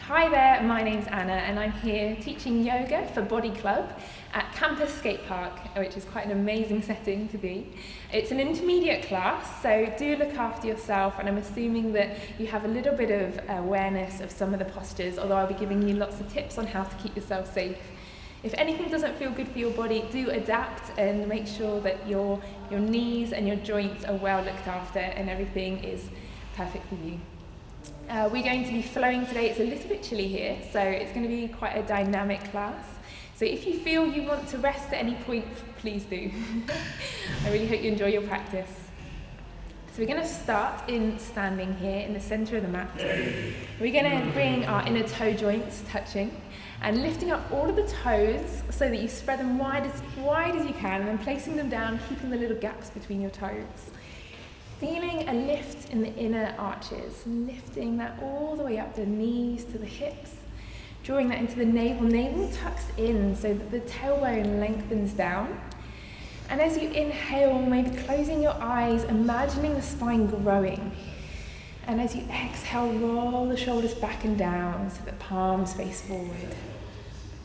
Hi there, my name's Anna and I'm here teaching yoga for Body Club at Campus Skate Park, which is quite an amazing setting to be. It's an intermediate class, so do look after yourself, and I'm assuming that you have a little bit of awareness of some of the postures, although I'll be giving you lots of tips on how to keep yourself safe. If anything doesn't feel good for your body, do adapt and make sure that your knees and your joints are well looked after and everything is perfect for you. We're going to be flowing today. It's a little bit chilly here, so it's going to be quite a dynamic class. So if you feel you want to rest at any point, please do. I really hope you enjoy your practice. So we're going to start in standing here in the centre of the mat. We're going to bring our inner toe joints touching and lifting up all of the toes so that you spread them wide as you can, and then placing them down, keeping the little gaps between your toes. Feeling a lift in the inner arches, lifting that all the way up the knees to the hips, drawing that into the navel. Navel tucks in so that the tailbone lengthens down. And as you inhale, maybe closing your eyes, imagining the spine growing. And as you exhale, roll the shoulders back and down so that palms face forward.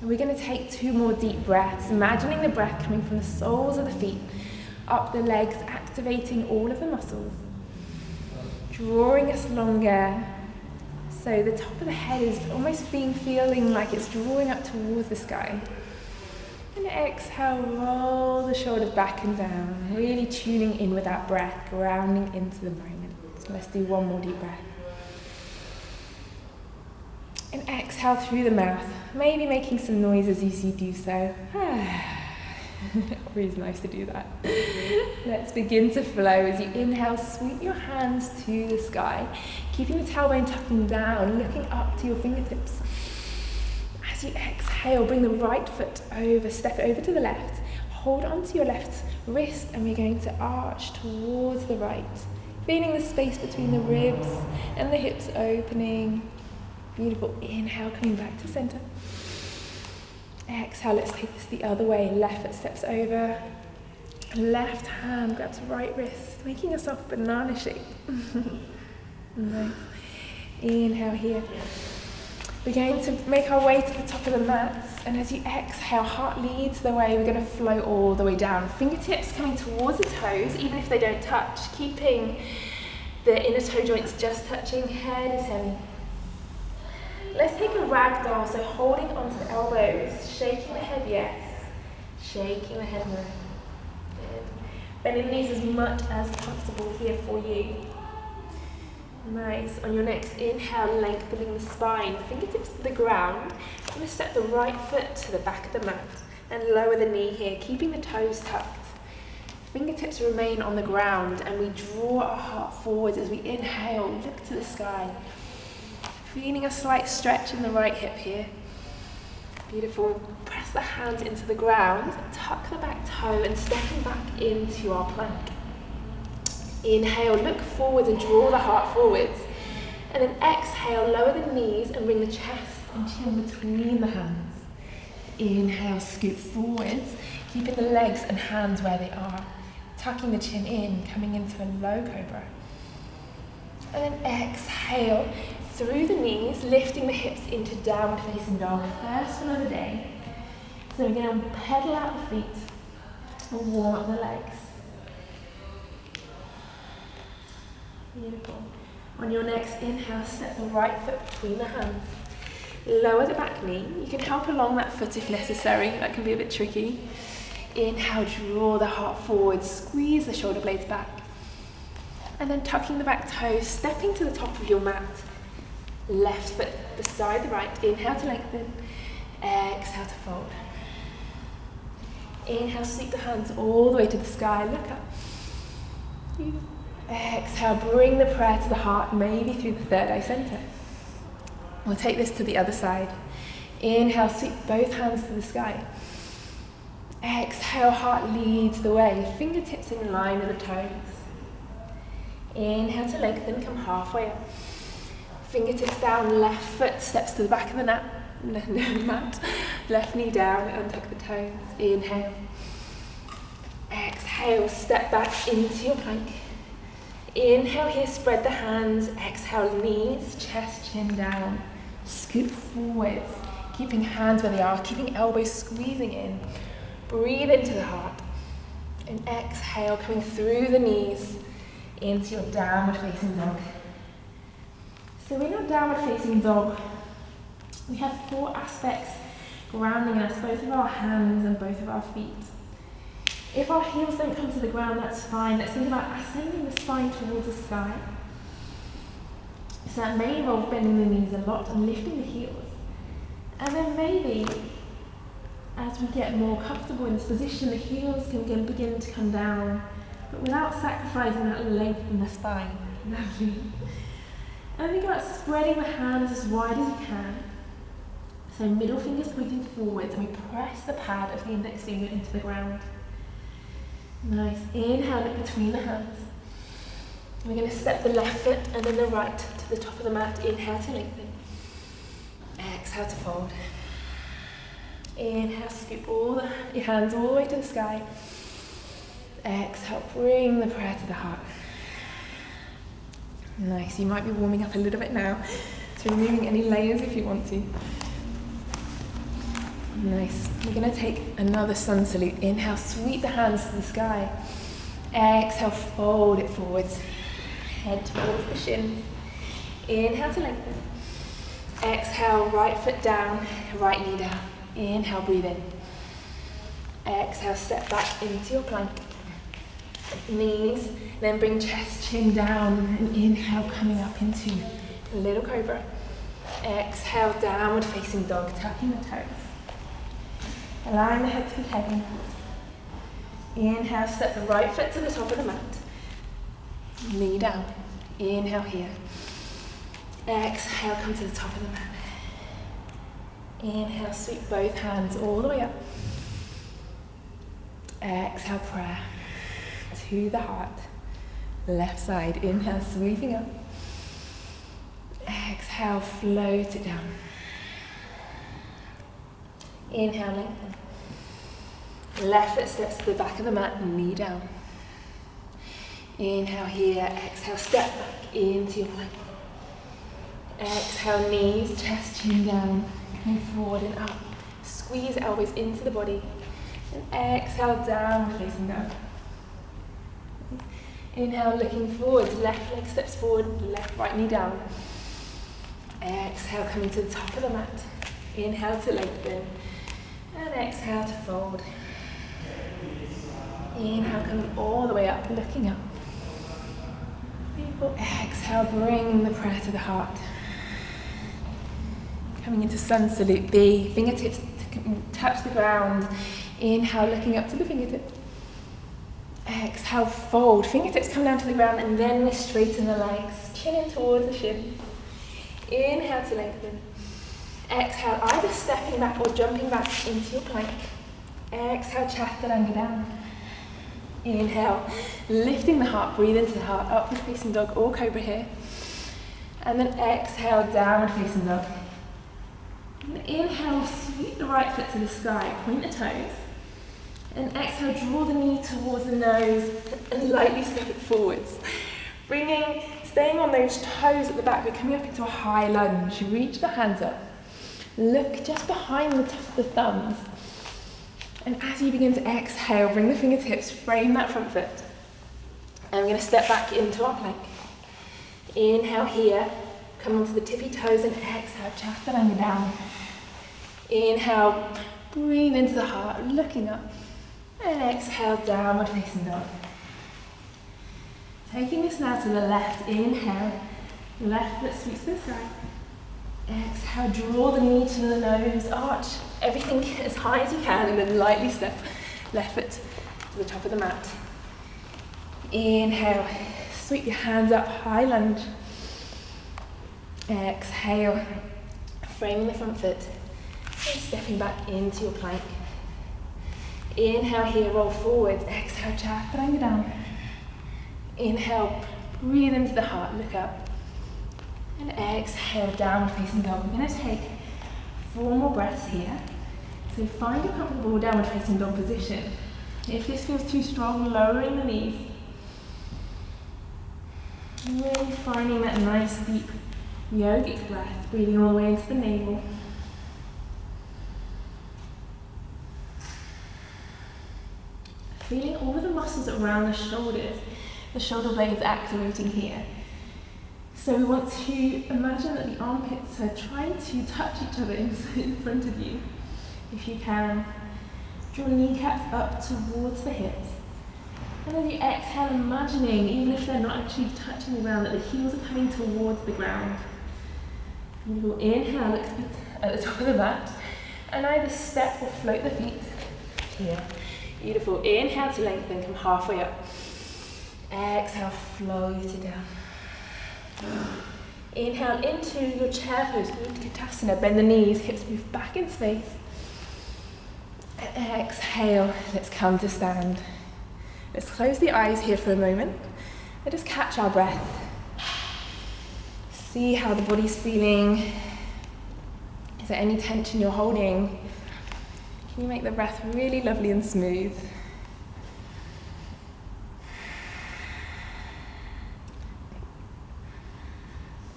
And we're going to take 2 more deep breaths, imagining the breath coming from the soles of the feet, up the legs, activating all of the muscles, drawing us longer. So the top of the head is almost feeling like it's drawing up towards the sky. And exhale, roll the shoulders back and down, really tuning in with that breath, grounding into the moment. So let's do 1 more deep breath. And exhale through the mouth, maybe making some noises as you do so. Always nice to do that. Let's begin to flow. As you inhale, sweep your hands to the sky, keeping the tailbone tucking down, looking up to your fingertips. As you exhale, bring the right foot over, step it over to the left, hold onto your left wrist, and we're going to arch towards the right, feeling the space between the ribs and the hips opening. Beautiful. Inhale, coming back to center. Exhale, let's take this the other way. Left foot steps over. Left hand grabs right wrist, making a soft banana shape. Nice. Inhale here. We're going to make our way to the top of the mats, and as you exhale, heart leads the way. We're going to flow all the way down. Fingertips coming towards the toes, even if they don't touch, keeping the inner toe joints just touching. Head is heavy. Let's take a ragdoll, so holding onto the elbows, shaking the head, yes. Shaking the head, no. Good. Bending the knees as much as comfortable here for you. Nice. On your next inhale, lengthening the spine, fingertips to the ground. I'm going to step the right foot to the back of the mat and lower the knee here, keeping the toes tucked. Fingertips remain on the ground, and we draw our heart forwards as we inhale, look to the sky. Feeling a slight stretch in the right hip here. Beautiful. Press the hands into the ground, tuck the back toe, and stepping back into our plank. Inhale, look forwards and draw the heart forwards. And then exhale, lower the knees and bring the chest and chin between the hands. Inhale, scoot forwards, keeping the legs and hands where they are. Tucking the chin in, coming into a low cobra. And then exhale, through the knees, lifting the hips into downward facing dog. First one of the day. So we're going to pedal out the feet and warm up the legs. Beautiful. On your next inhale, step the right foot between the hands. Lower the back knee. You can help along that foot if necessary. That can be a bit tricky. Inhale, draw the heart forward, squeeze the shoulder blades back. And then tucking the back toes, stepping to the top of your mat. Left foot beside the right. Inhale to lengthen. Exhale to fold. Inhale, sweep the hands all the way to the sky. Look up. Exhale, bring the prayer to the heart, maybe through the third eye center. We'll take this to the other side. Inhale, sweep both hands to the sky. Exhale, heart leads the way. Fingertips in line with the toes. Inhale to lengthen, come halfway up. Fingertips down, left foot steps to the back of the mat. Left knee down, untuck the toes. Inhale. Exhale, step back into your plank. Inhale here, spread the hands. Exhale, knees, chest, chin down. Scoop forwards, keeping hands where they are, keeping elbows squeezing in. Breathe into the heart. And exhale, coming through the knees into your downward facing dog. So in our downward facing dog, we have 4 aspects grounding us, both of our hands and both of our feet. If our heels don't come to the ground, that's fine. Let's think about ascending the spine towards the sky. So that may involve bending the knees a lot and lifting the heels. And then maybe, as we get more comfortable in this position, the heels can begin to come down, but without sacrificing that length in the spine. Lovely. And think about spreading the hands as wide as you can. So middle fingers pointing forwards, and we press the pad of the index finger into the ground. Nice. Inhale, look between the hands. We're going to step the left foot and then the right to the top of the mat. Inhale to lengthen. Exhale to fold. Inhale, scoop your hands all the way to the sky. Exhale, bring the prayer to the heart. Nice. You might be warming up a little bit now, so removing any layers if you want to. Nice. We're going to take another sun salute. Inhale, sweep the hands to the sky. Exhale, fold it forwards. Head towards the shins. Inhale to lengthen. Exhale, right foot down, right knee down. Inhale, breathe in. Exhale, step back into your plank. Knees, then bring chest, chin down, and inhale, coming up into little cobra. Exhale, downward facing dog, tucking the toes. Allowing the head to be heavy. Inhale, step the right foot to the top of the mat. Knee down. Inhale here. Exhale, come to the top of the mat. Inhale, sweep both hands all the way up. Exhale, prayer to the heart. Left side, inhale, sweeping up. Exhale, float it down. Inhale, lengthen. Left foot steps to the back of the mat, knee down. Inhale here, exhale, step back into your plank. Exhale, knees, chest, chin down, move forward and up. Squeeze elbows into the body. And exhale, down, facing down. Inhale, looking forward, left leg steps forward, left, right knee down. Exhale, coming to the top of the mat. Inhale to lengthen. And exhale to fold. Inhale, coming all the way up, looking up. Beautiful. Exhale, bring the prayer to the heart. Coming into sun salute B, fingertips touch the ground. Inhale, looking up to the fingertips. Exhale, fold. Fingertips come down to the ground and then we straighten the legs. Chin in towards the shins. Inhale to lengthen. Exhale, either stepping back or jumping back into your plank. Exhale, chaturanga down. Inhale, lifting the heart, breathe into the heart, upward facing dog or cobra here. And then exhale, downward facing dog. And inhale, sweep the right foot to the sky, point the toes. And exhale, draw the knee towards the nose and lightly step it forwards. Staying on those toes at the back, we're coming up into a high lunge. Reach the hands up. Look just behind the thumbs. And as you begin to exhale, bring the fingertips, frame that front foot. And we're going to step back into our plank. Inhale here, come onto the tippy toes and exhale, chaturanga down. Inhale, breathe into the heart, looking up. And exhale, downward facing dog. Taking this now to the left, inhale, left foot sweeps to the sky. Exhale, draw the knee to the nose, arch everything as high as you can, and then lightly step left foot to the top of the mat. Inhale, sweep your hands up, high lunge. Exhale, framing the front foot, and stepping back into your plank. Inhale here, roll forwards. Exhale, chaturanga down. Inhale, breathe into the heart, look up. And exhale, downward facing dog. We're going to take 4 more breaths here. So find a comfortable downward facing dog position. If this feels too strong, lowering the knees. Really finding that nice deep Yogic breath, breathing all the way into the navel. Feeling all of the muscles around the shoulders, the shoulder blades activating here. So we want to imagine that the armpits are trying to touch each other in front of you. If you can, draw kneecaps up towards the hips. And as you exhale, imagining, even if they're not actually touching the ground, that the heels are coming towards the ground. Beautiful. Inhale, look at the top of the mat. And either step or float the feet here. Beautiful. Inhale to lengthen, come halfway up. Exhale, float it down. Inhale into your chair pose, Utkatasana. Bend the knees, hips move back in space. Exhale, let's come to stand. Let's close the eyes here for a moment and just catch our breath. See how the body's feeling. Is there any tension you're holding? Can you make the breath really lovely and smooth?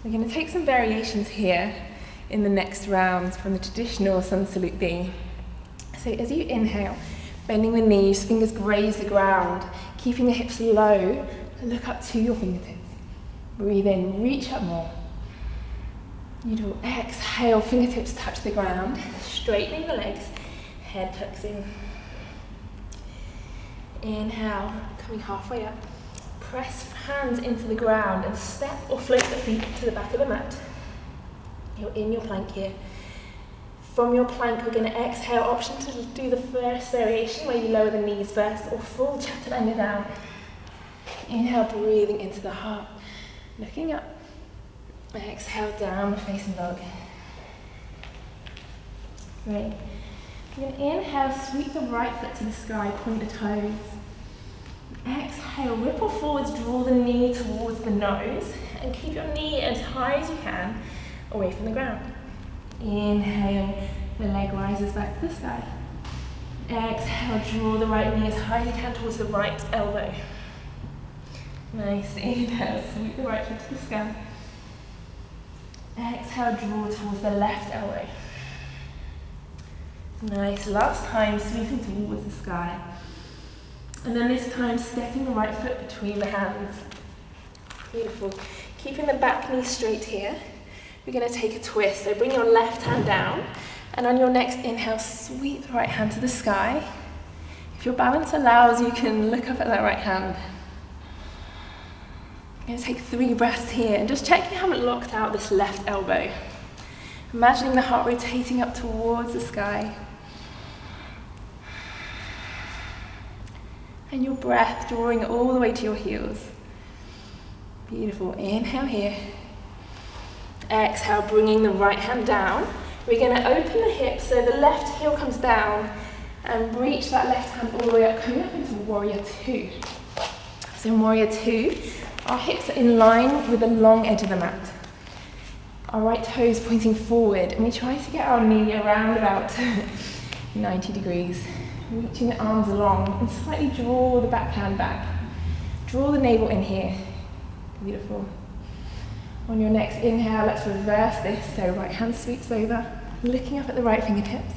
We're going to take some variations here in the next round from the traditional Sun Salute B. So as you inhale, bending the knees, fingers graze the ground, keeping the hips low, look up to your fingertips. Breathe in, reach up more. You do exhale, fingertips touch the ground, straightening the legs, head tucks in. Inhale, coming halfway up. Press hands into the ground and step or float the feet to the back of the mat. You're in your plank here. From your plank, we're going to exhale, option to do the first variation where you lower the knees first, or full chaturanga down. Inhale, breathing into the heart, looking up. Exhale, down, facing dog. Great. You're going to inhale, sweep the right foot to the sky, point the toes. Exhale, ripple forwards, draw the knee towards the nose, and keep your knee as high as you can away from the ground. Inhale, the leg rises back to the sky. Exhale, draw the right knee as high as you can towards the right elbow. Nice. Inhale, sweep the right foot to the sky. Exhale, draw towards the left elbow. Nice. Last time, sweeping towards the sky. And then this time, stepping the right foot between the hands. Beautiful. Keeping the back knee straight here. We're going to take a twist. So bring your left hand down, and on your next inhale, sweep the right hand to the sky. If your balance allows, you can look up at that right hand. I'm going to take 3 breaths here, and just check you haven't locked out this left elbow. Imagining the heart rotating up towards the sky. And your breath drawing all the way to your heels. Beautiful. Inhale here. Exhale, bringing the right hand down. We're going to open the hips so the left heel comes down and reach that left hand all the way up, coming up into Warrior 2. So in Warrior 2, our hips are in line with the long edge of the mat. Our right toes pointing forward, and we try to get our knee around about 90 degrees. Reaching the arms along and slightly draw the back hand back. Draw the navel in here. Beautiful. On your next inhale, let's reverse this. So right hand sweeps over, looking up at the right fingertips.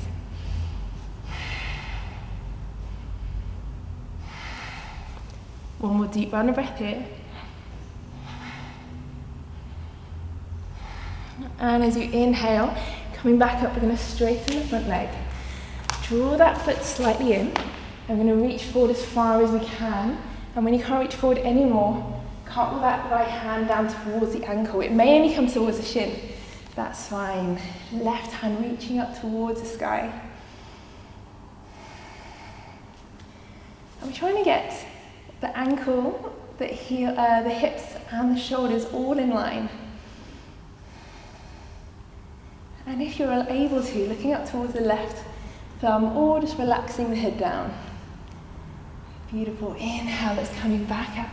One more deep round of breath here. And as you inhale, coming back up, we're going to straighten the front leg. Draw that foot slightly in. I'm going to reach forward as far as we can. And when you can't reach forward anymore, cartwheel that right hand down towards the ankle. It may only come towards the shin. That's fine. Left hand reaching up towards the sky. And we're trying to get the ankle, the heel, the hips and the shoulders all in line. And if you're able to, looking up towards the left thumb or just relaxing the head down. Beautiful. Inhale, it's coming back up.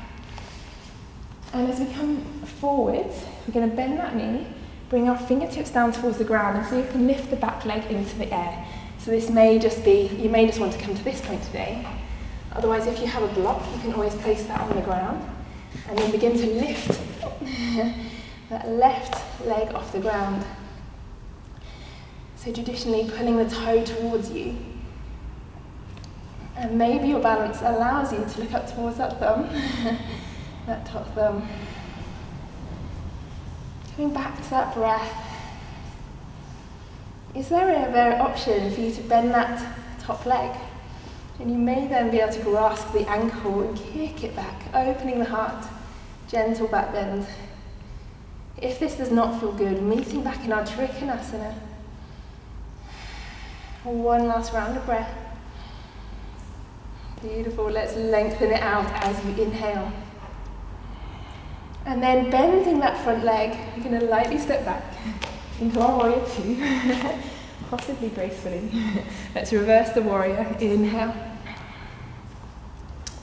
And as we come forwards, we're going to bend that knee, bring our fingertips down towards the ground, and so you can lift the back leg into the air. So this may just be, you may just want to come to this point today. Otherwise, if you have a block, you can always place that on the ground and then begin to lift that left leg off the ground. So traditionally pulling the toe towards you. And maybe your balance allows you to look up towards that thumb, that top thumb. Coming back to that breath. Is there ever an option for you to bend that top leg? And you may then be able to grasp the ankle and kick it back, opening the heart, gentle back bend. If this does not feel good, meeting back in our Trikonasana. One last round of breath. Beautiful, let's lengthen it out as you inhale. And then bending that front leg, you're going to lightly step back into our warrior two, possibly gracefully. Let's reverse the warrior, inhale.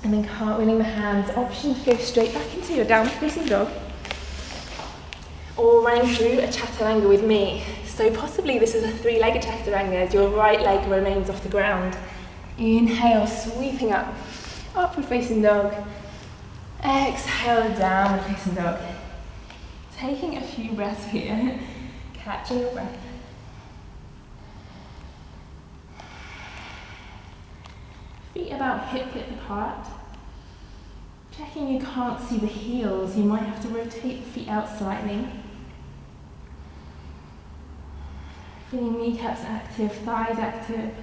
And then cartwheeling the hands, option to go straight back into your down facing dog. Or running through a chaturanga with me. So possibly this is a three-legged chaturanga as your right leg remains off the ground. Inhale, sweeping up, upward facing dog. Exhale, downward facing dog. Taking a few breaths here, catching your breath. Feet about hip width apart. Checking you can't see the heels, you might have to rotate the feet out slightly. Feeling kneecaps active, thighs active,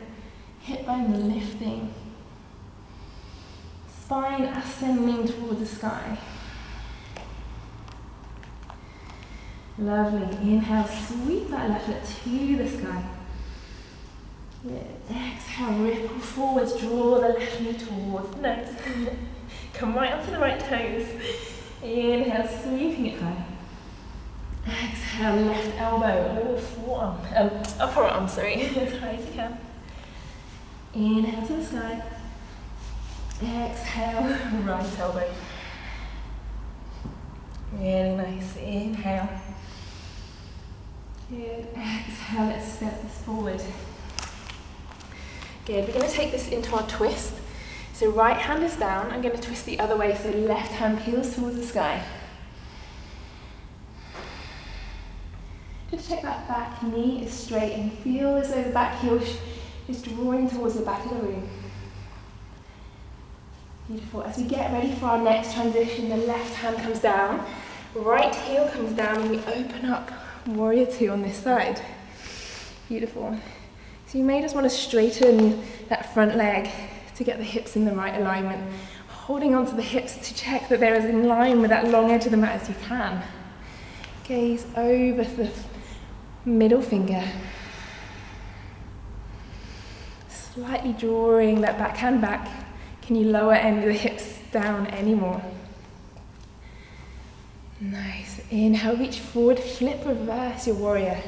hip bones lifting. Spine ascending towards the sky. Lovely. Inhale, sweep that left foot to the sky. Good. Exhale, ripple forwards, draw the left knee towards the nose. Come right onto the right toes. Inhale, sweeping it high. Exhale, left elbow, or forearm, upper arm, sorry, as high as you can. Inhale to the sky. Exhale, right elbow. Really nice. Inhale. Good. Exhale, let's step this forward. Good. We're going to take this into our twist. So right hand is down. I'm going to twist the other way so left hand peels towards the sky. Just check that back knee is straight and feel as though the back heel is drawing towards the back of the room. Beautiful. As we get ready for our next transition, the left hand comes down, right heel comes down, and we open up warrior two on this side. Beautiful. So you may just want to straighten that front leg to get the hips in the right alignment, holding onto the hips to check that they're as in line with that long edge of the mat as you can. Gaze over the middle finger. Slightly drawing that backhand back. Can you lower end the hips down anymore? Nice. Inhale, reach forward, flip, reverse your warrior.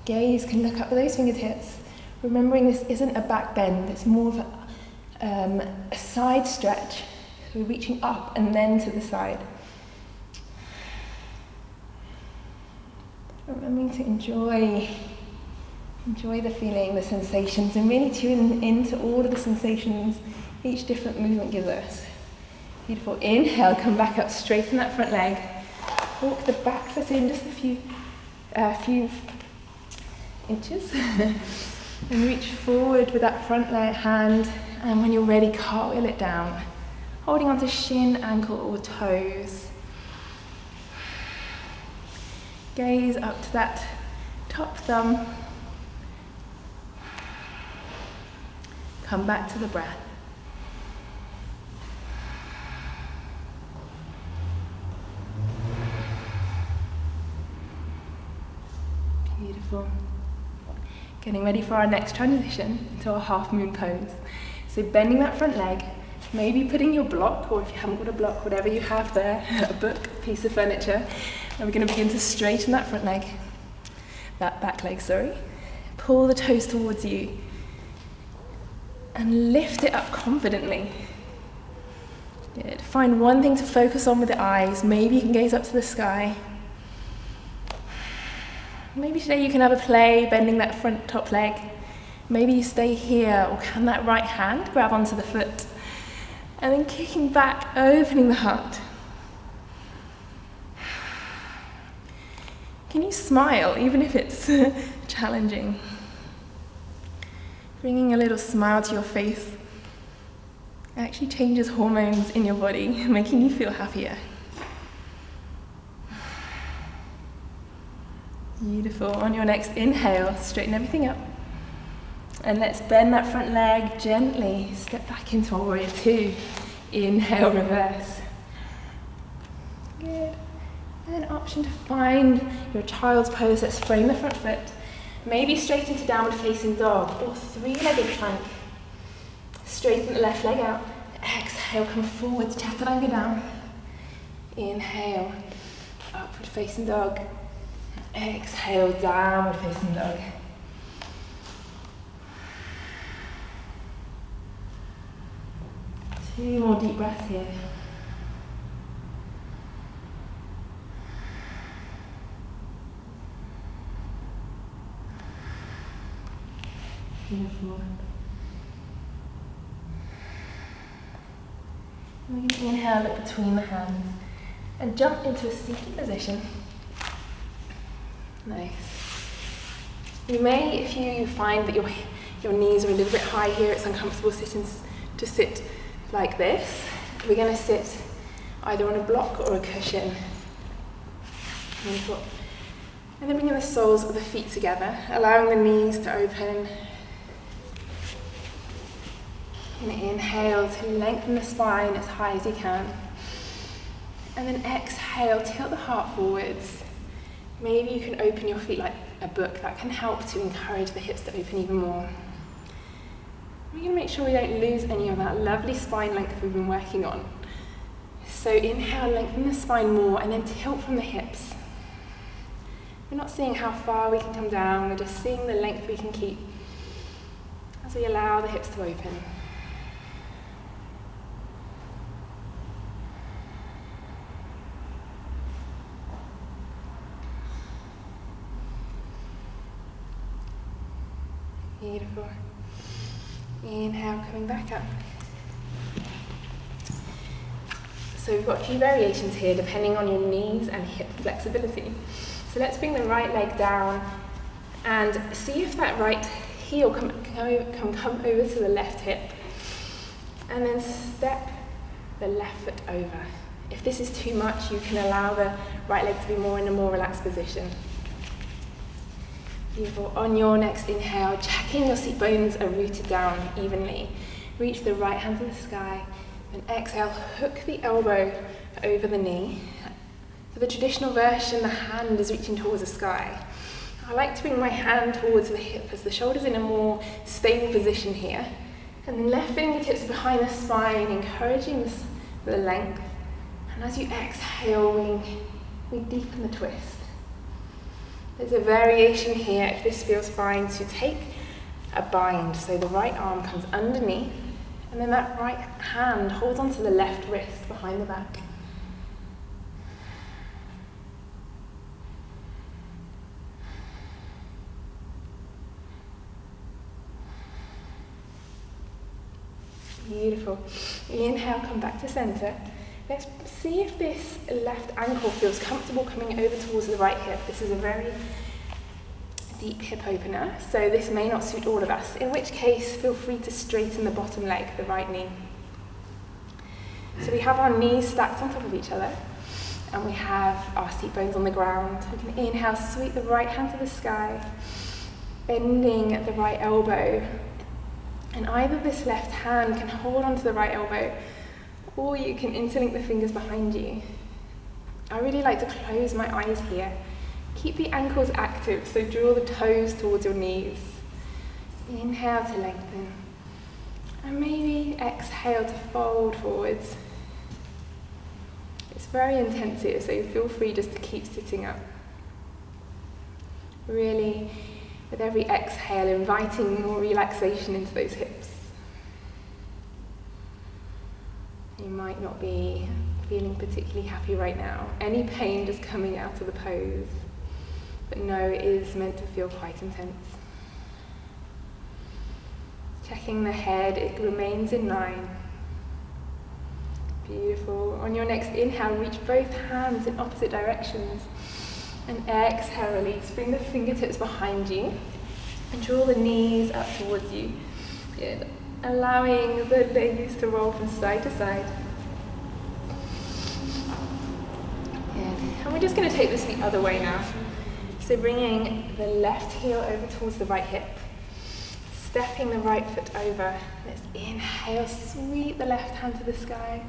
Gaze can look up with those fingertips. Remembering this isn't a back bend, it's more of a side stretch. So we're reaching up and then to the side. Remembering to enjoy the feeling, the sensations, and really tune into all of the sensations each different movement gives us. Beautiful. Inhale, come back up, straighten that front leg. Walk the back foot in just a few inches. And reach forward with that front leg hand. And when you're ready, cartwheel it down. Holding onto shin, ankle, or toes. Gaze up to that top thumb. Come back to the breath. Beautiful. Getting ready for our next transition into our half moon pose. So bending that front leg, maybe putting your block, or if you haven't got a block, whatever you have there, a book, a piece of furniture, and we're going to begin to straighten that front leg, that back leg, sorry. Pull the toes towards you and lift it up confidently. Good. Find one thing to focus on with the eyes. Maybe you can gaze up to the sky. Maybe today you can have a play bending that front top leg. Maybe you stay here, or can that right hand grab onto the foot? And then kicking back, opening the heart. Can you smile, even if it's challenging? Bringing a little smile to your face actually changes hormones in your body, making you feel happier. Beautiful. On your next inhale, straighten everything up. And let's bend that front leg gently. Step back into our warrior two. Inhale, reverse. Good. And an option to find your child's pose. Let's frame the front foot. Maybe straight into downward facing dog or three-legged plank. Straighten the left leg out. Exhale, come forward, chaturanga down. Inhale, upward facing dog. Exhale, downward facing dog. Two more deep breaths here. Beautiful. We're going to inhale, look between the hands and jump into a seated position. Nice. You may, if you find that your knees are a little bit high here, it's uncomfortable to sit like this. We're going to sit either on a block or a cushion. And then bringing the soles of the feet together, allowing the knees to open. And inhale to lengthen the spine as high as you can. And then exhale, tilt the heart forwards. Maybe you can open your feet like a book. That can help to encourage the hips to open even more. We're going to make sure we don't lose any of that lovely spine length we've been working on. So inhale, lengthen the spine more, and then tilt from the hips. We're not seeing how far we can come down, we're just seeing the length we can keep as we allow the hips to open. Beautiful. Inhale, coming back up. So we've got a few variations here depending on your knees and hip flexibility. So let's bring the right leg down and see if that right heel can come over to the left hip. And then step the left foot over. If this is too much, you can allow the right leg to be more in a more relaxed position. Beautiful. On your next inhale, checking your seat bones are rooted down evenly. Reach the right hand to the sky, and exhale, hook the elbow over the knee. For the traditional version, the hand is reaching towards the sky. I like to bring my hand towards the hip as the shoulder's in a more stable position here. And then left fingertips behind the spine, encouraging the length. And as you exhale, we deepen the twist. There's a variation here, if this feels fine, to take a bind. So the right arm comes underneath, and then that right hand holds onto the left wrist behind the back. Beautiful. Inhale, come back to center. Let's see if this left ankle feels comfortable coming over towards the right hip. This is a very deep hip opener, so this may not suit all of us, in which case feel free to straighten the bottom leg, the right knee. So we have our knees stacked on top of each other, and we have our seat bones on the ground. We can inhale, sweep the right hand to the sky, bending the right elbow, and either this left hand can hold onto the right elbow, or you can interlink the fingers behind you. I really like to close my eyes here. Keep the ankles active, so draw the toes towards your knees. Inhale to lengthen. And maybe exhale to fold forwards. It's very intensive, so feel free just to keep sitting up. Really, with every exhale, inviting more relaxation into those hips. You might not be feeling particularly happy right now. Any pain just coming out of the pose. But no, it is meant to feel quite intense. Checking the head, it remains in line. Beautiful. On your next inhale, reach both hands in opposite directions. And exhale, release. Bring the fingertips behind you and draw the knees up towards you. Good. Allowing the legs to roll from side to side. Good. And we're just going to take this the other way now. So bringing the left heel over towards the right hip. Stepping the right foot over. Let's inhale, sweep the left hand to the sky.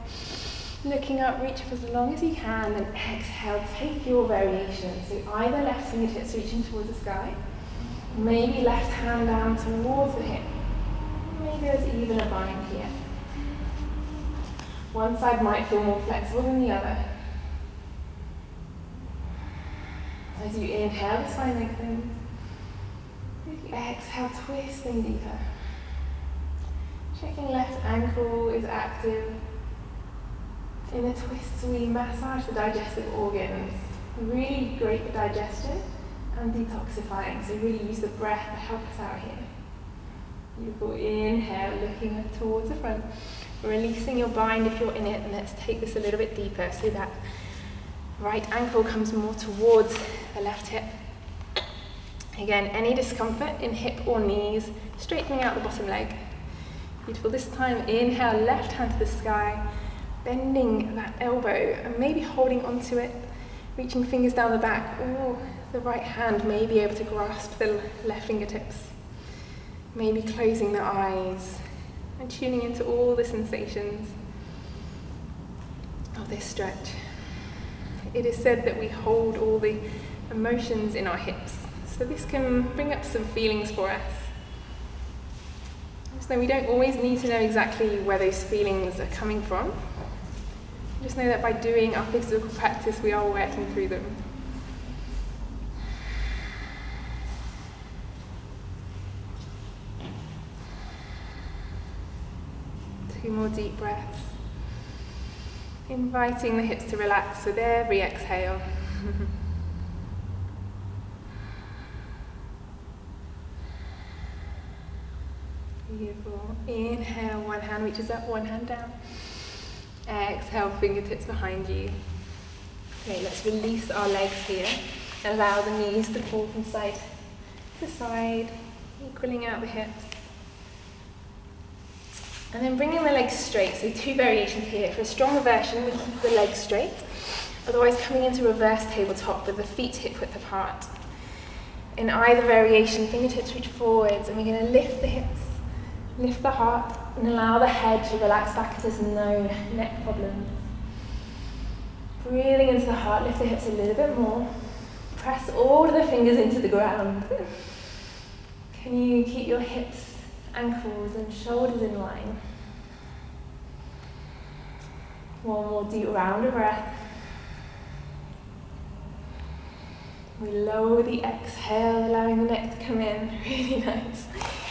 Looking up, reach up as long as you can, and exhale, take your variation. So either left fingertips reaching towards the sky, maybe left hand down towards the hip. Maybe there's even a bind here. One side might feel more flexible than the other. As you inhale, the spine lengthens. As you exhale, twisting deeper. Checking left ankle is active. In the twists, we massage the digestive organs. Really great for digestion and detoxifying. So really use the breath to help us out here. Beautiful. Inhale, looking towards the front. Releasing your bind if you're in it, and let's take this a little bit deeper so that right ankle comes more towards the left hip. Again, any discomfort in hip or knees, straightening out the bottom leg. Beautiful. This time, inhale, left hand to the sky. Bending that elbow and maybe holding onto it, reaching fingers down the back. Ooh, the right hand may be able to grasp the left fingertips. Maybe closing the eyes and tuning into all the sensations of this stretch. It is said that we hold all the emotions in our hips, so this can bring up some feelings for us. So we don't always need to know exactly where those feelings are coming from. Just know that by doing our physical practice, we are working through them. Two more deep breaths. Inviting the hips to relax with every exhale. Beautiful. Inhale, one hand reaches up, one hand down. Exhale, fingertips behind you. Okay, let's release our legs here. Allow the knees to fall from side to side, equaling out the hips. And then bringing the legs straight, so two variations here. For a stronger version, we keep the legs straight. Otherwise, coming into reverse tabletop with the feet hip width apart. In either variation, fingertips reach forwards, and we're going to lift the hips, lift the heart, and allow the head to relax back as there's no neck problems. Breathing into the heart, lift the hips a little bit more. Press all of the fingers into the ground. Can you keep your hips, ankles, and shoulders in line? One more deep round of breath. We lower the exhale, allowing the neck to come in. Really nice.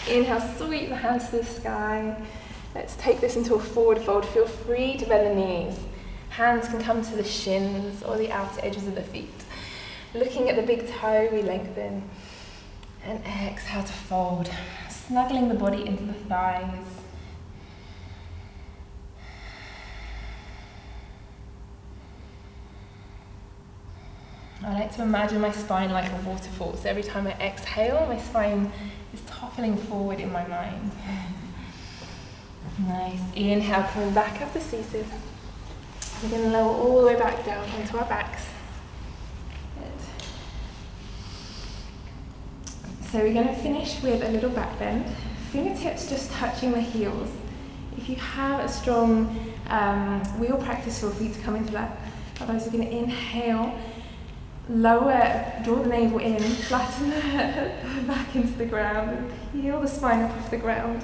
Inhale, sweep the hands to the sky. Let's take this into a forward fold. Feel free to bend the knees. Hands can come to the shins or the outer edges of the feet. Looking at the big toe, we lengthen. And exhale to fold. Snuggling the body into the thighs. I like to imagine my spine like a waterfall. So every time I exhale, my spine is toppling forward in my mind. Nice. Inhale, coming back up to seated. We're going to lower all the way back down onto our backs. Good. So we're going to finish with a little back bend. Fingertips just touching the heels. If you have a strong wheel practice, feel free to come into that. Otherwise, we're going to inhale, lower, draw the navel in, flatten the head back into the ground, and peel the spine up off the ground.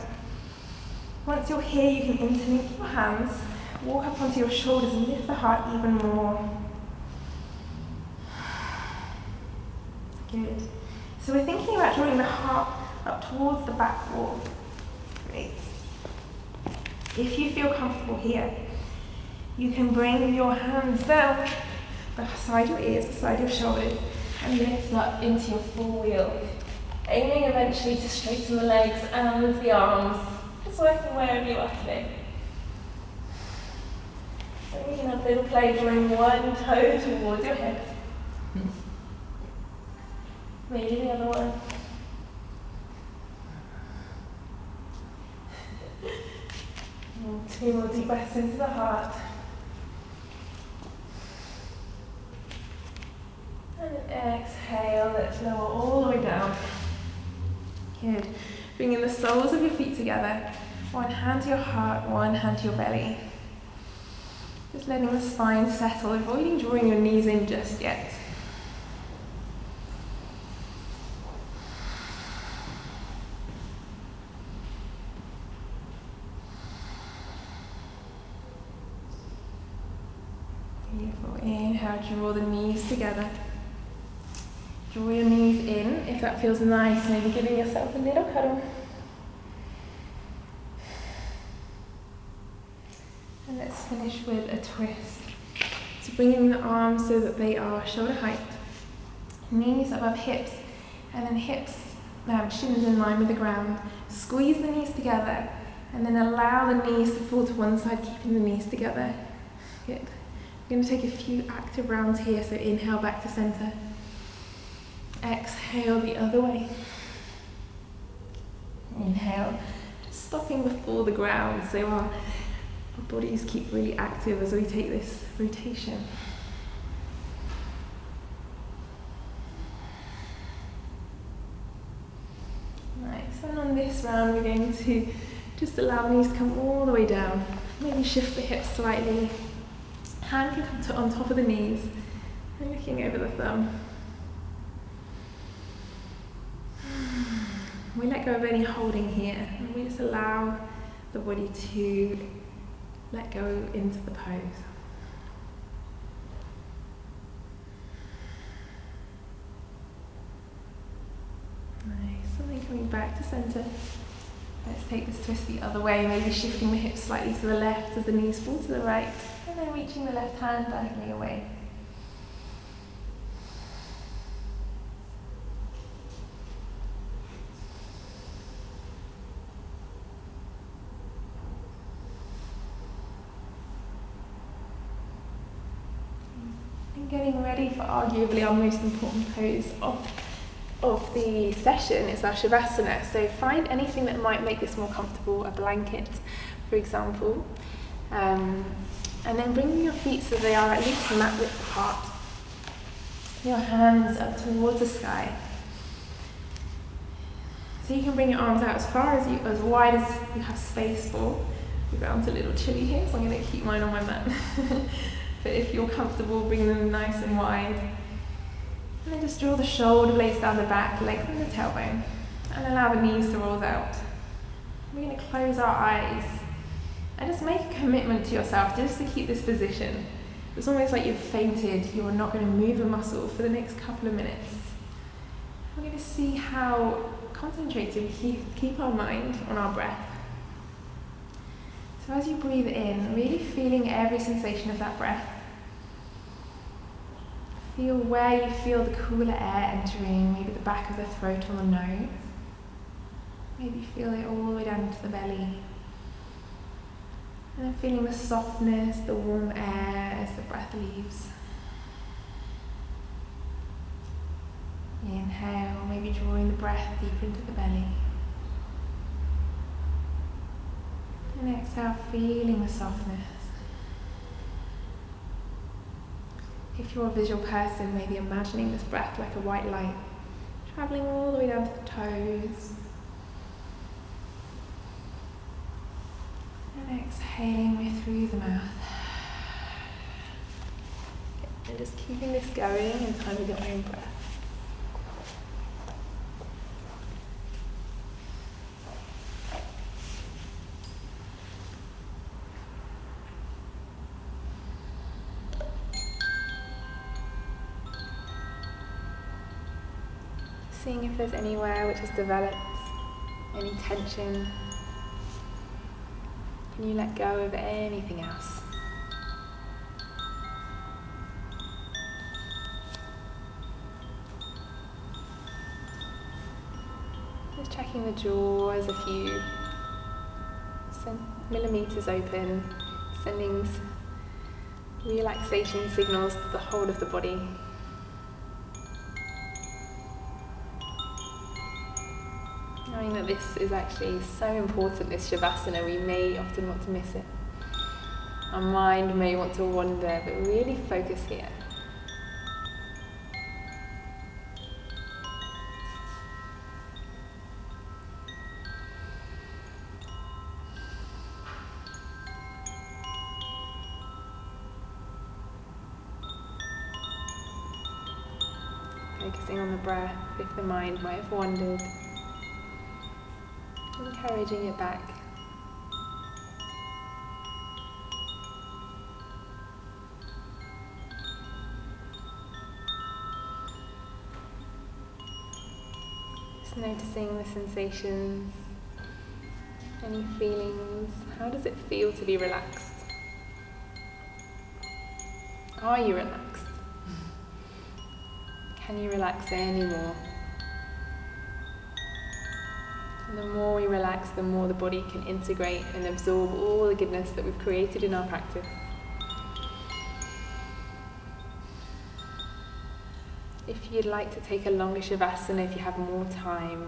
Once you're here, you can interlink your hands, walk up onto your shoulders and lift the heart even more. Good. So we're thinking about drawing the heart up towards the back wall. Great. If you feel comfortable here, you can bring your hands down beside your ears, beside your shoulders, and lift up into your full wheel. Aiming eventually to straighten the legs and the arms. Just working wherever you are today. And we can have a little play drawing one toe towards your head. Maybe the other one. And 2 more deep breaths into the heart. And then exhale, let's lower all the way down. Good. Bringing the soles of your feet together. One hand to your heart, one hand to your belly. Just letting the spine settle, avoiding drawing your knees in just yet. Beautiful. Inhale, draw the knees together. Draw your knees in if that feels nice, maybe giving yourself a little cuddle. And let's finish with a twist. So bringing the arms so that they are shoulder height, knees above hips, and then hips, shins in line with the ground. Squeeze the knees together, and then allow the knees to fall to one side, keeping the knees together. Good. We're going to take a few active rounds here, so inhale back to center. Exhale the other way. Inhale, just stopping before the ground, so our bodies keep really active as we take this rotation. Nice, and on this round we're going to just allow the knees to come all the way down. Maybe shift the hips slightly. Hand can come on top of the knees and looking over the thumb. We let go of any holding here and we just allow the body to let go into the pose. Nice, and then coming back to center. Let's take this twist the other way, maybe shifting the hips slightly to the left as the knees fall to the right, and then reaching the left hand diagonally away. And getting ready for arguably our most important pose of the session is our Shavasana. So find anything that might make this more comfortable, a blanket, for example. And then bringing your feet so they are at least mat width apart. Your hands up towards the sky. So you can bring your arms out as wide as you have space for. The ground's a little chilly here, so I'm going to keep mine on my mat. But if you're comfortable, bring them nice and wide. And then just draw the shoulder blades down the back, lengthen the tailbone, and allow the knees to roll out. We're going to close our eyes and just make a commitment to yourself just to keep this position. It's almost like you've fainted, you're not going to move a muscle for the next couple of minutes. We're going to see how concentrated we keep our mind on our breath. So as you breathe in, really feeling every sensation of that breath. Feel where you feel the cooler air entering, maybe the back of the throat or the nose. Maybe feel it all the way down to the belly. And then feeling the softness, the warm air as the breath leaves. Inhale, maybe drawing the breath deeper into the belly. And exhale, feeling the softness. If you're a visual person, maybe imagining this breath like a white light, travelling all the way down to the toes. And exhaling through the mouth. And just keeping this going in time with your own breath. Seeing if there's anywhere which has developed, any tension. Can you let go of anything else? Just checking the jaw as a few millimeters open, sending relaxation signals to the whole of the body. Knowing that this is actually so important, this Shavasana, we may often want to miss it. Our mind may want to wander, but really focus here. Focusing on the breath, if the mind might have wandered, encouraging it back. Just noticing the sensations, any feelings. How does it feel to be relaxed? Are you relaxed? Can you relax any more? And the more we relax, the more the body can integrate and absorb all the goodness that we've created in our practice. If you'd like to take a longer Shavasana, if you have more time,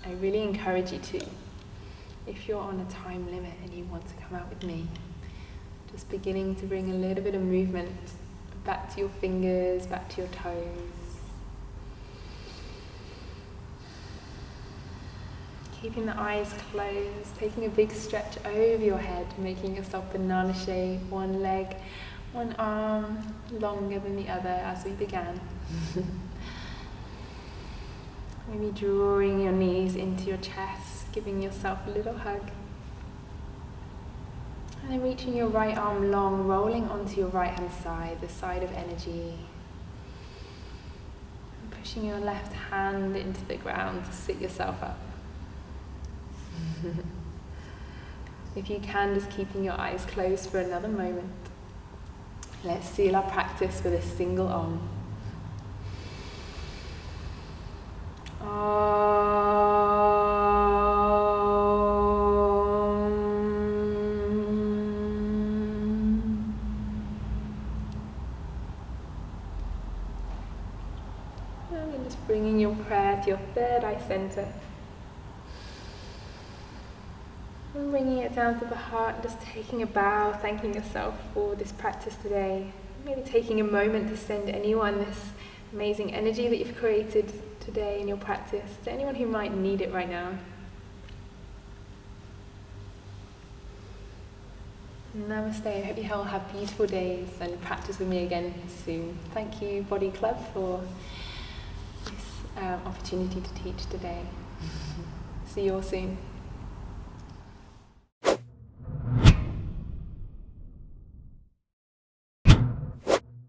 I really encourage you to. If you're on a time limit and you want to come out with me, just beginning to bring a little bit of movement back to your fingers, back to your toes. Keeping the eyes closed, taking a big stretch over your head, making yourself banana shape, one leg, one arm longer than the other as we began. Maybe drawing your knees into your chest, giving yourself a little hug. And then reaching your right arm long, rolling onto your right hand side, the side of energy. And pushing your left hand into the ground to sit yourself up. If you can, just keeping your eyes closed for another moment. Let's seal our practice with a single Om. And then just bringing your prayer to your third eye center. And bringing it down to the heart, and just taking a bow, thanking yourself for this practice today. Maybe taking a moment to send anyone this amazing energy that you've created today in your practice, to anyone who might need it right now. Namaste. I hope you all have beautiful days and practice with me again soon. Thank you, Body Club, for this opportunity to teach today. See you all soon.